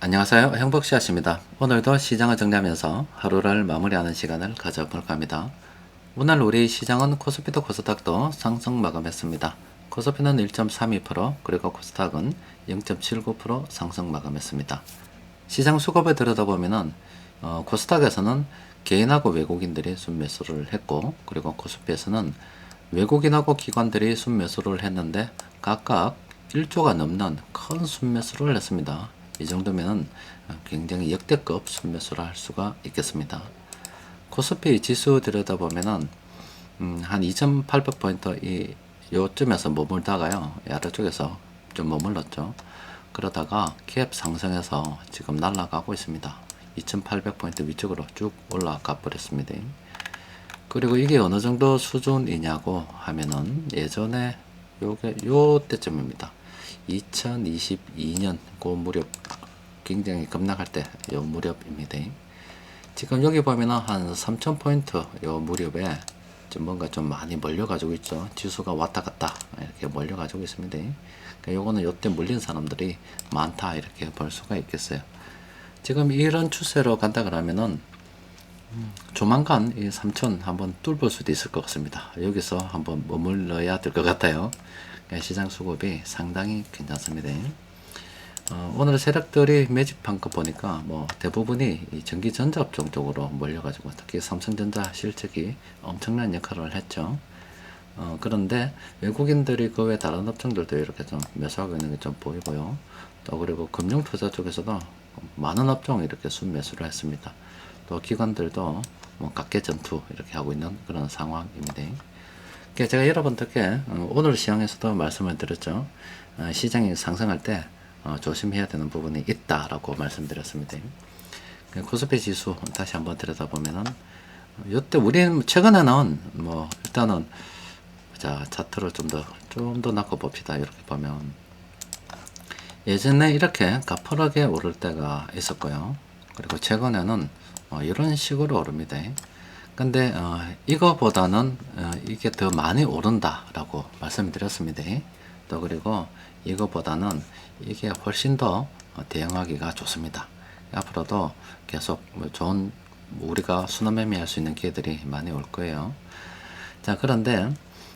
안녕하세요. 행복씨앗입니다. 오늘도 시장을 정리하면서 하루를 마무리하는 시간을 가져볼까 합니다. 오늘 우리 시장은 코스피도 코스닥도 상승 마감했습니다. 코스피는 1.32%, 그리고 코스닥은 0.79% 상승 마감했습니다. 시장 수급을 들여다보면은 코스닥에서는 개인하고 외국인들이 순매수를 했고, 그리고 코스피에서는 외국인하고 기관들이 순매수를 했는데 각각 1조가 넘는 큰 순매수를 했습니다. 이 정도면 굉장히 역대급 순매수를 할 수가 있겠습니다. 코스피 지수 들여다보면은 한 2800포인트 요쯤에서 머물다가요, 아래쪽에서 좀 머물렀죠. 그러다가 캡 상승해서 지금 날아가고 있습니다. 2800포인트 위쪽으로 쭉 올라가 버렸습니다. 그리고 이게 어느 정도 수준이냐고 하면은 예전에 요 때쯤입니다. 2022년 그 무렵, 굉장히 급락할 때 요 무렵입니다. 지금 여기 보면은 한 3000포인트 요 무렵에 좀 뭔가 좀 많이 몰려 가지고 있죠. 지수가 왔다 갔다 이렇게 몰려 가지고 있습니다. 그러니까 요거는 요때 물린 사람들이 많다 이렇게 볼 수가 있겠어요. 지금 이런 추세로 간다 그러면은 조만간 이 3000 한번 뚫을 수도 있을 것 같습니다. 여기서 한번 머물러야 될 것 같아요. 그러니까 시장 수급이 상당히 괜찮습니다. 오늘 세력들이 매집한 거 보니까 뭐 대부분이 이 전기전자 업종 쪽으로 몰려가지고 특히 삼성전자 실적이 엄청난 역할을 했죠. 그런데 외국인들이 그 외 다른 업종들도 이렇게 좀 매수하고 있는 게 좀 보이고요. 또 그리고 금융투자 쪽에서도 많은 업종 이렇게 순매수를 했습니다. 또 기관들도 뭐 각계 전투 이렇게 하고 있는 그런 상황입니다. 그러니까 제가 여러분들께 오늘 시장에서도 말씀을 드렸죠. 시장이 상승할 때 조심해야 되는 부분이 있다라고 말씀드렸습니다. 코스피 지수 다시 한번 들여다보면은 이때 우리는 최근에는 뭐 일단은 자 차트를 좀 더 낚아 봅시다. 이렇게 보면 예전에 이렇게 가파르게 오를 때가 있었고요. 그리고 최근에는 이런 식으로 오릅니다. 근데 이거보다는 이게 더 많이 오른다라고 말씀드렸습니다. 또 그리고 이거보다는 이게 훨씬 더 대응하기가 좋습니다. 앞으로도 계속 좋은 우리가 순환매매할 수 있는 기회들이 많이 올 거예요. 자, 그런데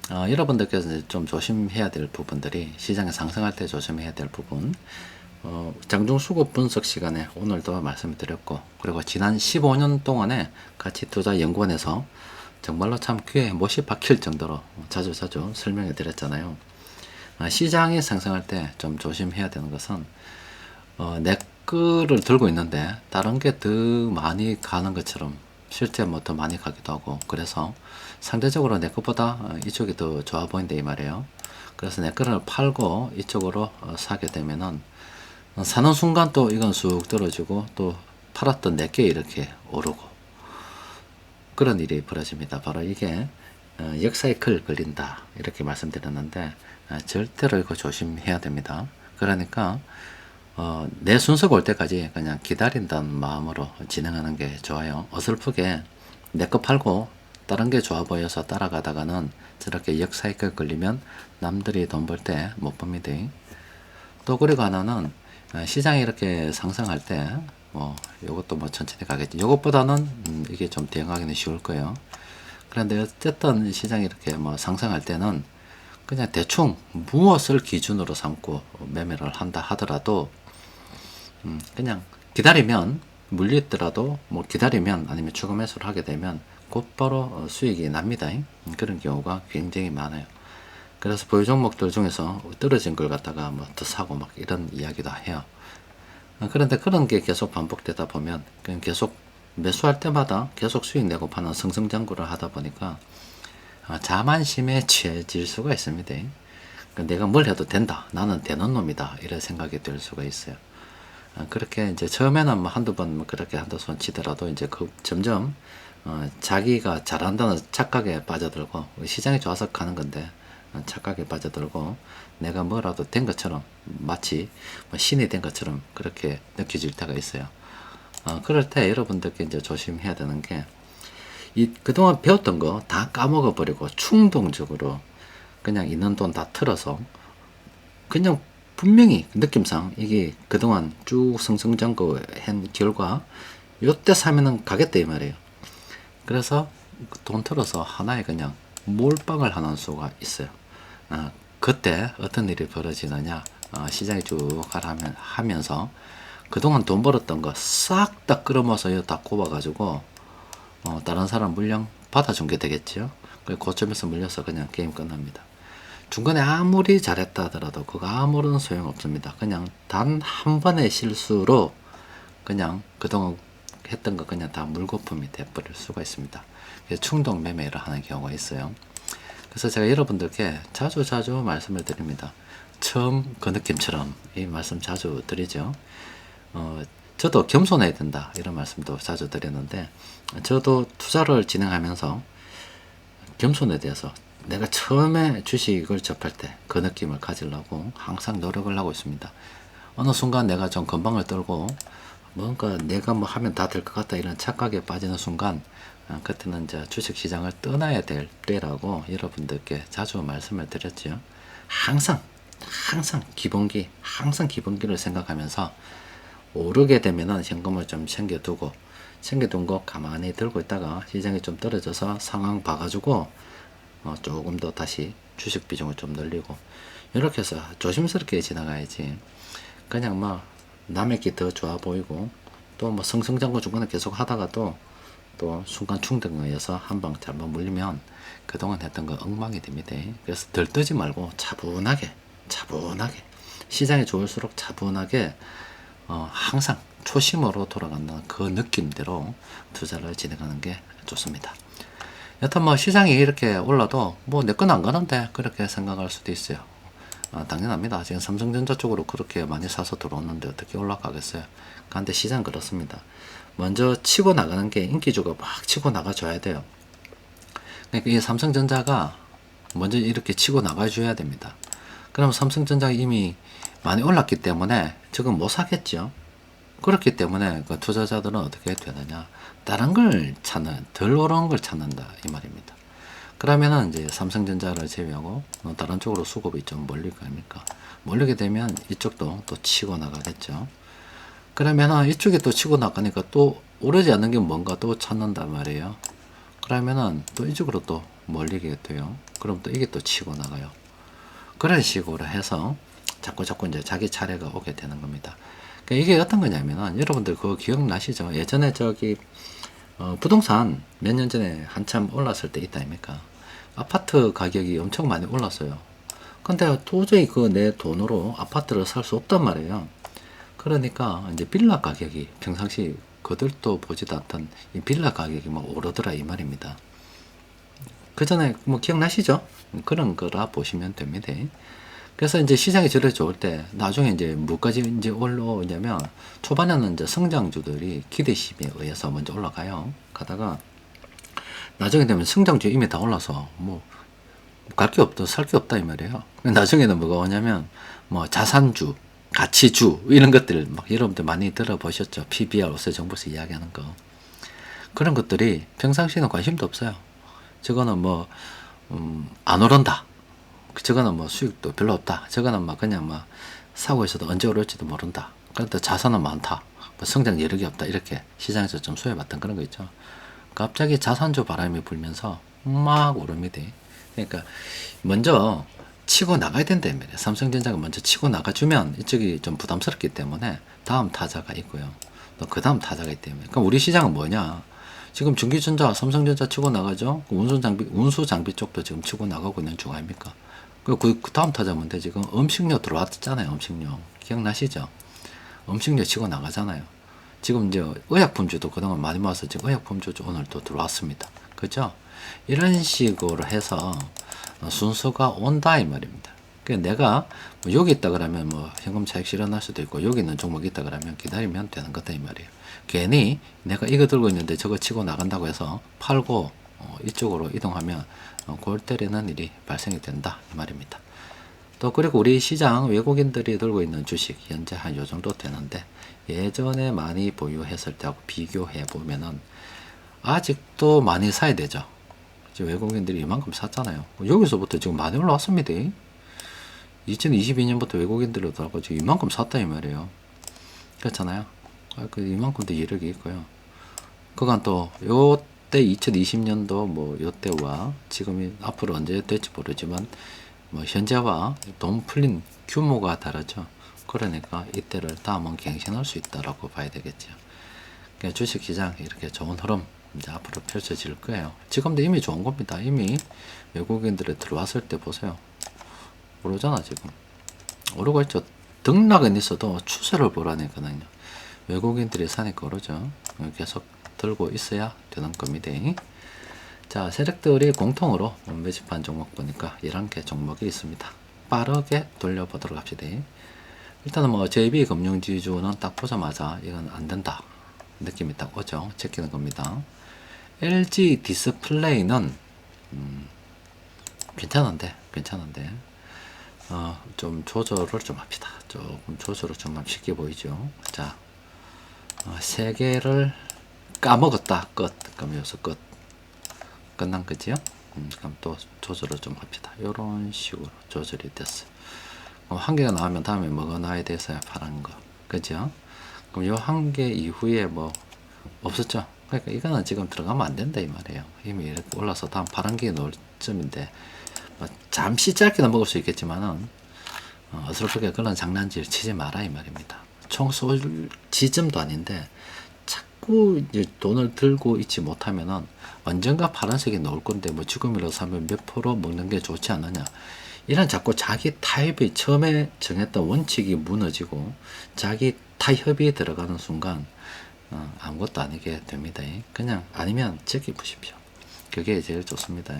여러분들께서 좀 조심해야 될 부분들이, 시장에 상승할 때 조심해야 될 부분, 장중 수급 분석 시간에 오늘도 말씀드렸고, 그리고 지난 15년 동안에 가치 투자 연구원에서 정말로 참 귀에 못이 박힐 정도로 자주 설명해 드렸잖아요. 시장이 상승할 때 좀 조심해야 되는 것은 내 거를 들고 있는데 다른 게 더 많이 가는 것처럼 실제 뭐 더 많이 가기도 하고, 그래서 상대적으로 내 것보다 이쪽이 더 좋아 보인다 이 말이에요. 그래서 내 거를 팔고 이쪽으로 사게 되면은 사는 순간 또 이건 쑥 떨어지고 또 팔았던 내게 이렇게 오르고 그런 일이 벌어집니다. 바로 이게 역사이클 걸린다 이렇게 말씀드렸는데 절대로 이거 조심해야 됩니다. 그러니까 내 순서가 올 때까지 그냥 기다린다는 마음으로 진행하는 게 좋아요. 어설프게 내 거 팔고 다른 게 좋아 보여서 따라가다가는 저렇게 역사이클 걸리면 남들이 돈 벌 때 못 봅니다. 또 그리고 하나는 시장이 이렇게 상승할 때 뭐 요것도 뭐 천천히 가겠지. 요것보다는 이게 좀 대응하기는 쉬울 거예요. 그런데 어쨌든 시장이 이렇게 뭐 상승할 때는 그냥 대충 무엇을 기준으로 삼고 매매를 한다 하더라도 그냥 기다리면 물리더라도 뭐 기다리면 아니면 추가 매수를 하게 되면 곧바로 수익이 납니다. 그런 경우가 굉장히 많아요. 그래서 보유 종목들 중에서 떨어진 걸 갖다가 뭐 더 사고 막 이런 이야기도 해요. 그런데 그런 게 계속 반복되다 보면 그냥 계속 매수할 때마다 계속 수익 내고 파는 승승장구를 하다 보니까 자만심에 취해질 수가 있습니다. 내가 뭘 해도 된다. 나는 되는 놈이다. 이런 생각이 들 수가 있어요. 그렇게 이제 처음에는 뭐 한두 번 뭐 그렇게 한두 손 치더라도 이제 점점 자기가 잘한다는 착각에 빠져들고, 시장이 좋아서 가는 건데 착각에 빠져들고 내가 뭐라도 된 것처럼, 마치 뭐 신이 된 것처럼 그렇게 느껴질 때가 있어요. 그럴 때 여러분들께 이제 조심해야 되는 게, 그동안 배웠던 거 다 까먹어 버리고 충동적으로 그냥 있는 돈 다 틀어서 그냥 분명히 느낌상 이게 그동안 쭉 승승장구한 결과 요때 사면은 가겠다 이 말이에요. 그래서 돈 틀어서 하나에 그냥 몰빵을 하는 수가 있어요. 그때 어떤 일이 벌어지느냐, 시장이 쭉 하면서 그동안 돈 벌었던 거 싹 다 끌어모아서 다 꼽아가지고 다른 사람 물량 받아준 게 되겠죠. 그 고점에서 물려서 그냥 게임 끝납니다. 중간에 아무리 잘했다 하더라도 그거 아무런 소용 없습니다. 그냥 단 한 번의 실수로 그냥 그동안 했던 거 그냥 다 물거품이 돼버릴 수가 있습니다. 충동 매매를 하는 경우가 있어요. 그래서 제가 여러분들께 자주 말씀을 드립니다. 처음 그 느낌처럼 이 말씀 자주 드리죠. 저도 겸손해야 된다 이런 말씀도 자주 드렸는데, 저도 투자를 진행하면서 겸손에 대해서 내가 처음에 주식을 접할 때 그 느낌을 가지려고 항상 노력을 하고 있습니다. 어느 순간 내가 좀 건방을 떨고 뭔가 내가 뭐 하면 다 될 것 같다 이런 착각에 빠지는 순간, 그때는 이제 주식시장을 떠나야 될 때라고 여러분들께 자주 말씀을 드렸죠. 항상 기본기를 생각하면서 오르게 되면은 현금을 좀 챙겨둔 거 가만히 들고 있다가 시장이 좀 떨어져서 상황 봐가지고 조금 더 다시 주식 비중을 좀 늘리고, 이렇게 해서 조심스럽게 지나가야지 그냥 뭐 남의 게 더 좋아 보이고 또 뭐 승승장구 중간에 계속 하다가도 또 순간 충동에 의해서 한 방 잘못 물리면 그동안 했던 거 엉망이 됩니다. 그래서 들뜨지 말고 차분하게 시장이 좋을수록 차분하게 항상 초심으로 돌아간다는 그 느낌대로 투자를 진행하는 게 좋습니다. 여튼 뭐 시장이 이렇게 올라도 뭐 내 건 안 가는데 그렇게 생각할 수도 있어요. 당연합니다. 지금 삼성전자 쪽으로 그렇게 많이 사서 들어오는데 어떻게 올라가겠어요. 그런데 시장 그렇습니다. 먼저 치고 나가는 게 인기주가 막 치고 나가줘야 돼요. 그러니까 이 삼성전자가 먼저 이렇게 치고 나가줘야 됩니다. 그럼 삼성전자가 이미 많이 올랐기 때문에 지금 못 사겠죠. 그렇기 때문에 그 투자자들은 어떻게 되느냐, 다른 걸 찾는, 덜 오른 걸 찾는다 이 말입니다. 그러면은 이제 삼성전자를 제외하고 다른 쪽으로 수급이 좀 몰릴 거 아닙니까? 몰리게 되면 이쪽도 또 치고 나가겠죠. 그러면은 이쪽에 또 치고 나가니까 또 오르지 않는 게 뭔가 또 찾는단 말이에요. 그러면은 또 이쪽으로 또 몰리게 돼요. 그럼 또 이게 또 치고 나가요. 그런 식으로 해서 자꾸 이제 자기 차례가 오게 되는 겁니다. 그러니까 이게 어떤 거냐면은 여러분들 그거 기억나시죠? 예전에 부동산 몇 년 전에 한참 올랐을 때 있다 아닙니까? 아파트 가격이 엄청 많이 올랐어요. 근데 도저히 그 내 돈으로 아파트를 살 수 없단 말이에요. 그러니까 이제 빌라 가격이 평상시 그들도 보지도 않던 이 빌라 가격이 막 오르더라 이 말입니다. 그 전에 뭐 기억나시죠? 그런 거라 보시면 됩니다. 그래서 이제 시장이 저래 좋을 때 나중에 이제 뭐까지 이제 올라오냐면, 초반에는 이제 성장주들이 기대심에 의해서 먼저 올라가요. 가다가 나중에 되면 성장주 이미 다 올라서 뭐 갈 게 없다, 살 게 없다 이 말이에요. 나중에는 뭐가 오냐면 뭐 자산주, 가치주 이런 것들 막 여러분들 많이 들어보셨죠? PBR 오세정보에서 이야기하는 거. 그런 것들이 평상시에는 관심도 없어요. 저거는 뭐 안 오른다. 저거는 뭐 수익도 별로 없다. 저거는 막 그냥 막 사고 있어도 언제 오를지도 모른다. 그런데 자산은 많다. 뭐 성장 여력이 없다. 이렇게 시장에서 좀 소외받던 그런 거 있죠. 갑자기 자산주 바람이 불면서 막 오릅니다. 그러니까 먼저 치고 나가야 된다. 삼성전자가 먼저 치고 나가주면 이쪽이 좀 부담스럽기 때문에 다음 타자가 있고요. 또 그 다음 타자가 있기 때문에. 그럼 우리 시장은 뭐냐? 지금 전기전자, 삼성전자 치고 나가죠. 운수 장비 쪽도 지금 치고 나가고 있는 중 아닙니까? 그 다음 타자 뭔데? 지금 음식료 들어왔잖아요. 음식료 기억나시죠? 음식료 치고 나가잖아요. 지금 이제 의약품주도 그동안 많이 모아서 지금 의약품주 오늘 또 들어왔습니다. 그죠? 이런 식으로 해서 순서가 온다 이 말입니다. 그러니까 내가 뭐 여기 있다 그러면 뭐 현금 차익 실현할 수도 있고, 여기 있는 종목이 있다 그러면 기다리면 되는 거다 이 말이에요. 괜히 내가 이거 들고 있는데 저거 치고 나간다고 해서 팔고 이쪽으로 이동하면 골 때리는 일이 발생이 된다 이 말입니다. 또 그리고 우리 시장 외국인들이 들고 있는 주식 현재 한 요 정도 되는데, 예전에 많이 보유했을 때하고 비교해 보면은 아직도 많이 사야 되죠. 외국인들이 이만큼 샀잖아요. 여기서부터 지금 많이 올라왔습니다. 2022년부터 외국인들로 들어가고 지금 이만큼 샀다 이 말이에요. 그렇잖아요. 그 이만큼 더 이력이 있고요. 그간 또 요때 2020년도 뭐 요때와 지금이 앞으로 언제 될지 모르지만 뭐 현재와 돈 풀린 규모가 다르죠. 그러니까 이때를 다음은 갱신할 수 있다라고 봐야 되겠죠. 그러니까 주식시장 이렇게 좋은 흐름 이제 앞으로 펼쳐질 거예요. 지금도 이미 좋은 겁니다. 이미 외국인들이 들어왔을 때 보세요. 오르잖아 지금. 오르고 있죠. 등락은 있어도 추세를 보라니까요. 외국인들이 사니까 오르죠. 계속 들고 있어야 되는 겁니다. 자, 세력들이 공통으로 매집한 종목 보니까 11개 종목이 있습니다. 빠르게 돌려보도록 합시다. 일단은 뭐 JB금융지주는 딱 보자마자 이건 안 된다 느낌이 딱 오죠. 제끼는 겁니다. LG 디스플레이는 괜찮은데 좀 조절을 좀 합시다. 조금 조절을 좀 쉽게 보이죠. 자, 세 개를 까먹었다. 끝. 그럼 여기서 끝. 끝난 거지요? 그럼 또 조절을 좀 합시다. 요런 식으로 조절이 됐어. 그럼 한 개가 나오면 다음에 뭐가 나와야 돼서야 파란 거. 그죠? 그럼 요 한 개 이후에 뭐 없었죠? 그러니까 이거는 지금 들어가면 안 된다 이 말이에요. 이미 이렇게 올라서 다음 파란 게 나올 점인데 뭐 잠시 짧게는 먹을 수 있겠지만은 어설프게 그런 장난질 치지 마라 이 말입니다. 총 쏠 지점도 아닌데 자꾸 이제 돈을 들고 있지 못하면은 언젠가 파란색이 나올 건데 뭐 지금이라서 하면 몇 프로 먹는 게 좋지 않느냐. 이런 자꾸 자기 타협이 처음에 정했던 원칙이 무너지고 자기 타협이 들어가는 순간 아무것도 아니게 됩니다. 그냥 아니면 제끼보십시오. 그게 제일 좋습니다.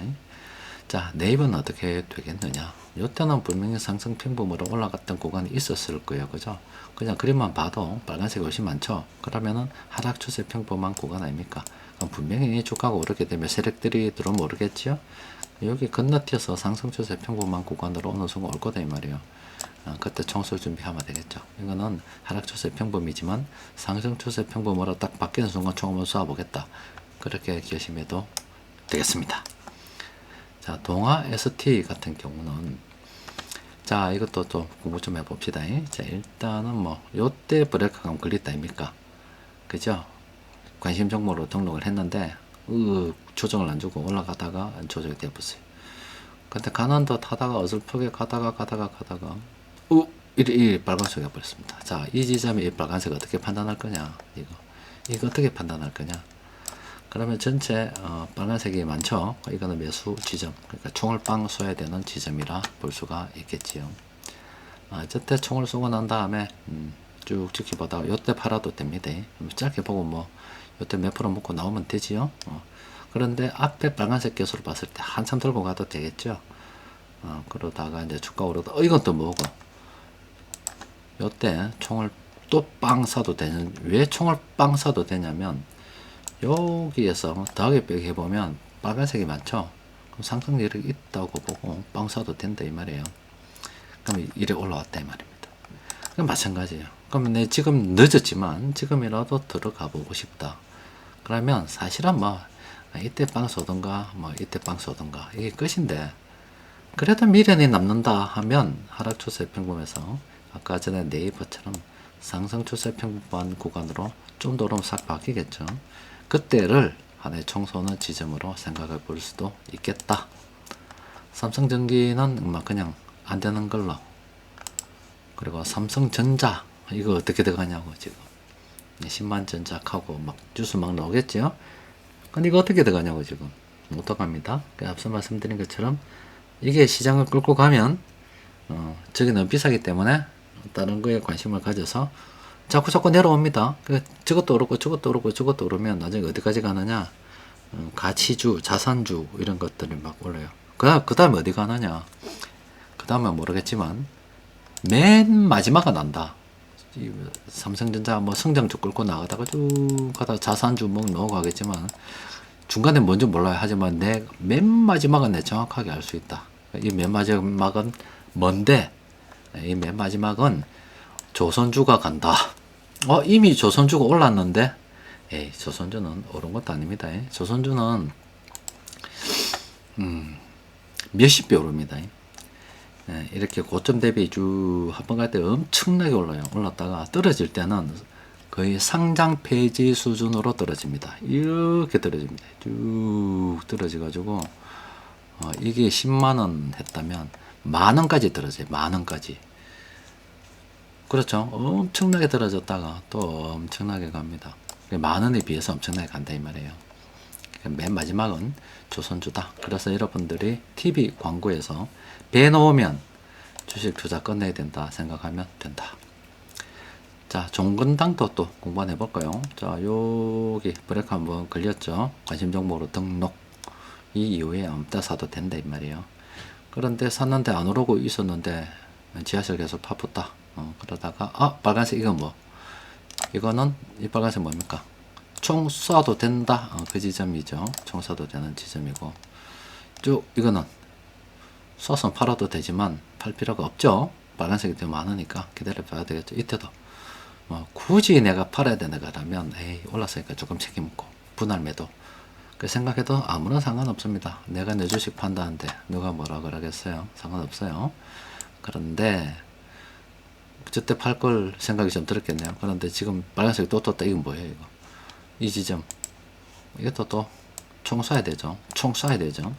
자, 네이버는 어떻게 되겠느냐. 이때는 분명히 상승 평범으로 올라갔던 구간이 있었을 거예요. 그죠? 그냥 그림만 봐도 빨간색이 훨씬 많죠? 그러면은 하락 추세 평범한 구간 아닙니까? 그럼 분명히 주가가 오르게 되면 세력들이 들어오면 오르겠지요? 여기 건너뛰어서 상승 추세 평범한 구간으로 어느 순간 올 거다 이 말이에요. 그때 청소 준비하면 되겠죠. 이거는 하락 추세 평범이지만 상승 추세 평범으로 딱 바뀌는 순간 총 한번 쏴보겠다. 그렇게 결심해도 되겠습니다. 자, 동아 ST 같은 경우는 자, 이것도 좀 공부 좀 해봅시다. 자, 일단은 뭐 요때 브레이크가 걸렸다 아닙니까? 그죠? 관심 종목으로 등록을 했는데 조정을 안 주고 올라가다가 조정이 되었어요. 근데 가난도 타다가 어설프게 가다가 이 빨간색이 버렸습니다. 자, 이 지점에 이 빨간색 어떻게 판단할 거냐? 이거 어떻게 판단할 거냐? 그러면 전체 빨간색이 많죠. 이거는 매수 지점, 그러니까 총을 빵 쏘야 되는 지점이라 볼 수가 있겠지요. 저때 총을 쏘고 난 다음에 쭉 지켜보다가 요때 팔아도 됩니다. 짧게 보고 뭐 요때 몇 프로 먹고 나오면 되지요. 그런데 앞에 빨간색 개수를 봤을 때 한참 들고 가도 되겠죠. 그러다가 이제 주가 오르다 이건 또 뭐고 요때 총을 또 빵 쏴도 되는, 왜 총을 빵 쏴도 되냐면 여기에서 더하기 빼기 해보면 빨간색이 많죠. 그럼 상승 여력이 있다고 보고 빵 쏴도 된다 이 말이에요. 그럼 이래 올라왔다 이 말입니다. 그럼 마찬가지예요. 그러면 내 지금 늦었지만 지금이라도 들어가 보고 싶다. 그러면 사실은 뭐 이때 빵 쏘던가 뭐 이때 빵 쏘던가 이게 끝인데 그래도 미련이 남는다 하면 하락 추세 평범에서 아까 전에 네이버처럼 상승 추세 평범한 구간으로 좀 더 오르면 싹 바뀌겠죠. 그때를 하나의 총쏘는 지점으로 생각해 볼 수도 있겠다. 삼성전기는 그냥 안 되는 걸로. 그리고 삼성전자 이거 어떻게 들어가냐고 지금 10만 전작하고 막 뉴스 막 나오겠죠. 근데 이거 어떻게 들어가냐고 지금 못 들어갑니다. 앞서 말씀드린 것처럼 이게 시장을 끌고 가면 저게 너무 비싸기 때문에 다른 거에 관심을 가져서 자꾸 내려옵니다. 저것도 오르고 저것도 오르고 저것도 오르면 나중에 어디까지 가느냐, 가치주, 자산주 이런 것들이 막 올라요. 그 다음에 어디 가느냐, 그 다음에 모르겠지만 맨 마지막은 난다. 삼성전자 뭐 성장주 끌고 나가다가 쭉 가다가 자산주 뭐 넘어가겠지만 중간에 뭔지 몰라요. 하지만 내 맨 마지막은 내 정확하게 알 수 있다. 이 맨 마지막은 뭔데? 이 맨 마지막은 조선주가 간다. 이미 조선주가 올랐는데, 조선주는 오른 것도 아닙니다. 조선주는, 몇십 배 오릅니다. 예, 이렇게 고점 대비 쭉 한번 갈 때 엄청나게 올라요. 올랐다가 떨어질 때는 거의 상장 폐지 수준으로 떨어집니다. 이렇게 떨어집니다. 쭉 떨어져가지고 이게 10만원 했다면 만원까지 떨어져요. 만원까지. 그렇죠. 엄청나게 떨어졌다가 또 엄청나게 갑니다. 만원에 비해서 엄청나게 간다 이 말이에요. 맨 마지막은 조선주다. 그래서 여러분들이 TV 광고에서 배 놓으면 주식 투자 끝내야 된다 생각하면 된다. 자, 종근당도 또 공부 한번 해볼까요? 자, 여기 브레이크 한번 걸렸죠. 관심 종목으로 등록. 이 이후에 아무데나 사도 된다 이 말이에요. 그런데 샀는데 안 오르고 있었는데 지하철 계속 파pus다. 그러다가 빨간색 이건 뭐? 이거는 이 빨간색 뭡니까? 총 쏴도 된다. 그 지점이죠. 총 쏴도 되는 지점이고 쭉 이거는 쏴서 팔아도 되지만 팔 필요가 없죠. 빨간색이 더 많으니까 기다려 봐야 되겠죠. 이때도 굳이 내가 팔아야 되는 거라면 에이 올랐으니까 조금 책임있고 분할 매도 그 생각해도 아무런 상관없습니다. 내가 내 주식 판다는데 누가 뭐라 그러겠어요. 상관없어요. 그런데 그때 팔 걸 생각이 좀 들었겠네요. 그런데 지금 빨간색이 또 떴다. 이건 뭐예요 이거? 이 지점 이것도 또 총 쏴야 되죠. 총 쏴야 되죠.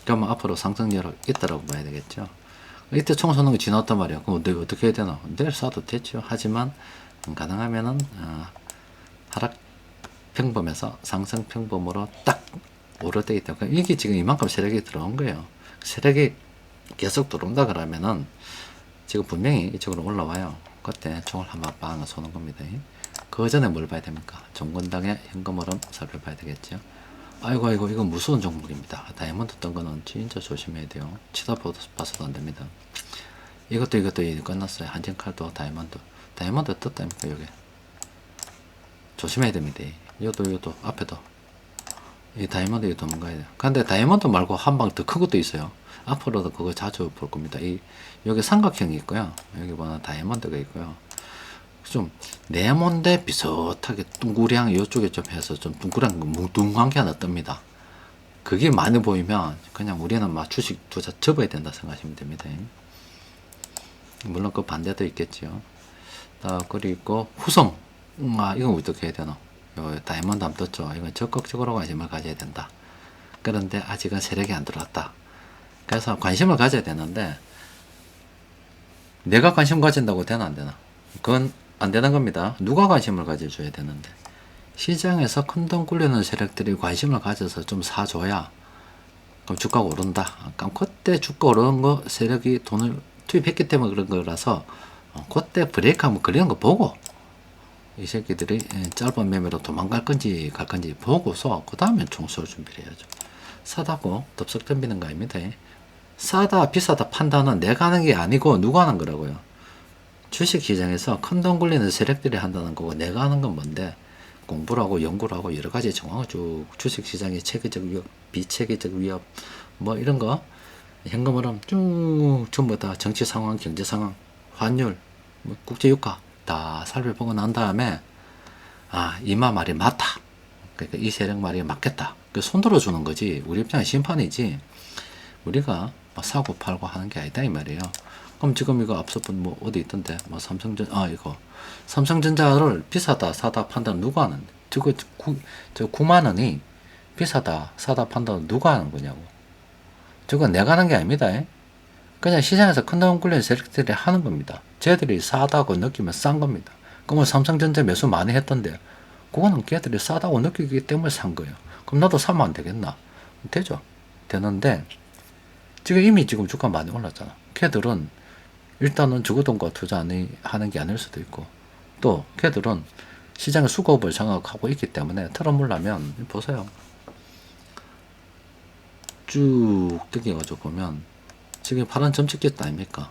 그러면 앞으로 상승 여력 있다라고 봐야 되겠죠. 이때 총 쏘는 거 지났단 말이야. 그럼 내가 어떻게 해야 되나? 내일 쏴도 됐죠. 하지만 가능하면은 하락 평범에서 상승 평범으로 딱 오르되기 때문에 이게 지금 이만큼 세력이 들어온 거예요. 세력이 계속 들어온다 그러면은 지금 분명히 이쪽으로 올라와요. 그때 총을 한번 빵 쏘는 겁니다. 그 전에 뭘 봐야 됩니까? 종근당의 현금 흐름 살펴봐야 되겠죠. 아이고 이건 무서운 종목입니다. 다이아몬드 뜬 거는 진짜 조심해야 돼요. 치다봐서도 안 됩니다. 이것도 이제 끝났어요. 한진칼도 다이아몬드 떴다니까 여기 조심해야 됩니다. 이것도 앞에도 이 다이아몬드 이거 도망가야 돼요. 근데 다이아몬드 말고 한 방 더 큰 것도 있어요. 앞으로도 그거 자주 볼 겁니다. 여기 삼각형이 있고요. 여기 보면 다이아몬드가 있고요. 좀 네모인데 비슷하게 둥그랑 이쪽에 좀 해서 좀 둥그랑 뭉뚱한 게 하나 뜹니다. 그게 많이 보이면 그냥 우리는 막 주식 투자 접어야 된다 생각하시면 됩니다. 물론 그 반대도 있겠지요. 그리고 후성 이건 어떻게 해야 되나? 다이아몬드 한번 떴죠. 이건 적극적으로 관심을 가져야 된다. 그런데 아직은 세력이 안 들어왔다. 그래서 관심을 가져야 되는데 내가 관심 가진다고 되나 안 되나? 그건 안 되는 겁니다. 누가 관심을 가져줘야 되는데 시장에서 큰 돈 굴리는 세력들이 관심을 가져서 좀 사줘야 그럼 주가가 오른다. 그럼 그때 주가 오르는 거 세력이 돈을 투입했기 때문에 그런 거라서 그때 브레이크 한번 걸리는 거 보고 이 새끼들이 짧은 매매로 도망갈 건지 갈 건지 보고서 그 다음에 총쏠 준비를 해야죠. 사다고 덥석 덤비는 거 아닙니다. 싸다 비싸다 판단은 내가 하는 게 아니고 누가 하는 거라고요. 주식시장에서 큰 돈 굴리는 세력들이 한다는 거고 내가 하는 건 뭔데 공부를 하고 연구를 하고 여러 가지 정황을 쭉 주식시장의 체계적 위협, 비체계적 위협 뭐 이런 거 현금 흐름 쭉 전부 다 정치 상황, 경제 상황, 환율, 뭐 국제 유가 다 살펴보고 난 다음에 이마 말이 맞다. 그러니까 이 세력 말이 맞겠다. 손 들어주는 거지. 우리 입장은 심판이지. 우리가 사고 팔고 하는 게 아니다 이 말이에요. 그럼 지금 이거 앞서 분 뭐 어디 있던데 뭐 이거 삼성전자를 비싸다 사다 판단 누가 하는데 저 9만원이 비싸다 사다 판단 누가 하는 거냐고. 저건 내가 하는 게 아닙니다. 그냥 시장에서 큰 돈 굴리는 세력들이 하는 겁니다. 쟤들이 싸다고 느끼면 싼 겁니다. 그러면 삼성전자 매수 많이 했던데 그거는 걔들이 싸다고 느끼기 때문에 산 거예요. 그럼 나도 사면 안 되겠나? 되죠. 되는데 지금 이미 주가 많이 올랐잖아. 걔들은 일단은 주거돈과 투자하는 게 아닐 수도 있고 또 걔들은 시장의 수급을 장악하고 있기 때문에 털어물라면 보세요. 쭉 뜯겨가지고 보면 지금 파란 점 찍혔다 아닙니까?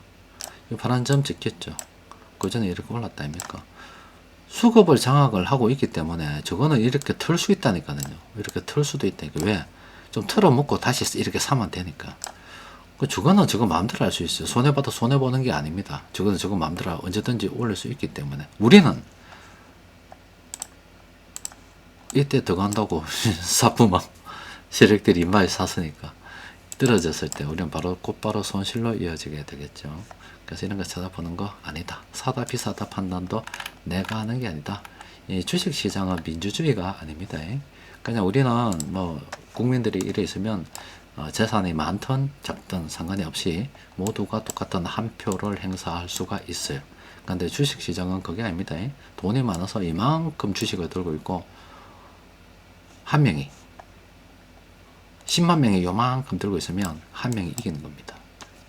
이 파란 점 찍혔죠. 그 전에 이렇게 올랐다 아닙니까? 수급을 장악을 하고 있기 때문에 저거는 이렇게 털 수 있다니까요. 이렇게 털 수도 있다니까. 왜? 좀 털어먹고 다시 이렇게 사면 되니까. 저거는 저거 마음대로 할 수 있어요. 손해봐도 손해보는 게 아닙니다. 저거는 저거 마음대로 언제든지 올릴 수 있기 때문에. 우리는 이때 더 간다고 사품막 세력들이 많이 샀으니까 떨어졌을 때 우리는 바로 곧바로 손실로 이어지게 되겠죠. 그래서 이런 거 찾아보는 거 아니다. 사다 비싸다 판단도 내가 하는 게 아니다. 이 주식시장은 민주주의가 아닙니다. 그냥 우리는 뭐 국민들이 이래 있으면 재산이 많든 적든 상관이 없이 모두가 똑같은 한 표를 행사할 수가 있어요. 근데 주식시장은 그게 아닙니다. 돈이 많아서 이만큼 주식을 들고 있고 한 명이 10만 명이 요만큼 들고 있으면 한 명이 이기는 겁니다.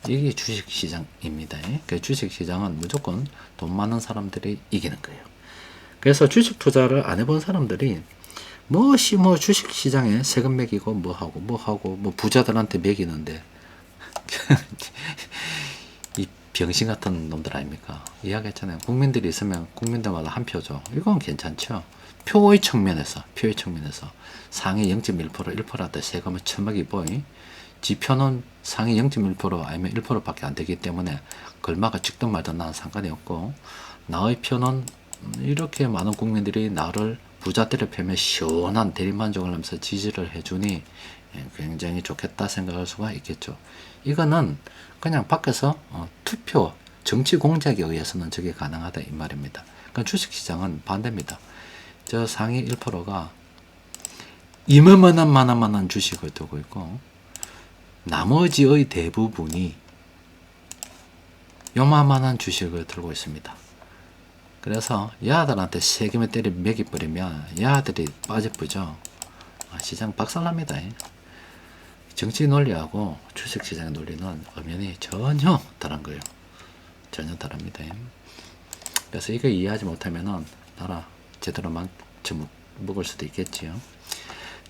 이게 주식시장입니다. 그 주식시장은 무조건 돈 많은 사람들이 이기는 거예요. 그래서 주식 투자를 안 해본 사람들이 뭐 주식시장에 세금 매기고 뭐 부자들한테 매기는데 이 병신 같은 놈들 아닙니까? 이야기했잖아요. 국민들이 있으면 국민들마다 한 표죠. 이건 괜찮죠. 표의 측면에서 상위 0.1% 1%한테 세금을 처먹이고 지표는 상위 0.1% 아니면 1%밖에 안 되기 때문에 걸마가 찍든 말든 나는 상관이 없고 나의 표는 이렇게 많은 국민들이 나를 부자 때려펴면 시원한 대리만족을 하면서 지지를 해주니 굉장히 좋겠다 생각할 수가 있겠죠. 이거는 그냥 밖에서 투표 정치 공작에 의해서는 저게 가능하다 이 말입니다. 그러니까 주식시장은 반대입니다. 저 상위 1%가 이만한 주식을 두고 있고 나머지의 대부분이 요만한 주식을 들고 있습니다. 그래서 야들한테 세금을 때려 매기버리면 야들이 빠져버죠. 시장 박살납니다. 정치 논리하고 주식시장의 논리는 엄연히 전혀 다른 거예요. 전혀 다릅니다. 그래서 이거 이해하지 못하면은 나라 제대로만 먹을 수도 있겠지요.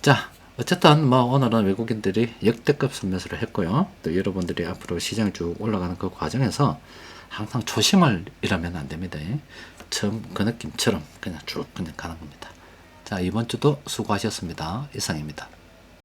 자, 어쨌든 뭐 오늘은 외국인들이 역대급 순매수를 했고요. 또 여러분들이 앞으로 시장이 쭉 올라가는 그 과정에서 항상 초심을 잃으면 안 됩니다. 처음 그 느낌처럼 그냥 쭉 그냥 가는 겁니다. 자, 이번 주도 수고하셨습니다. 이상입니다.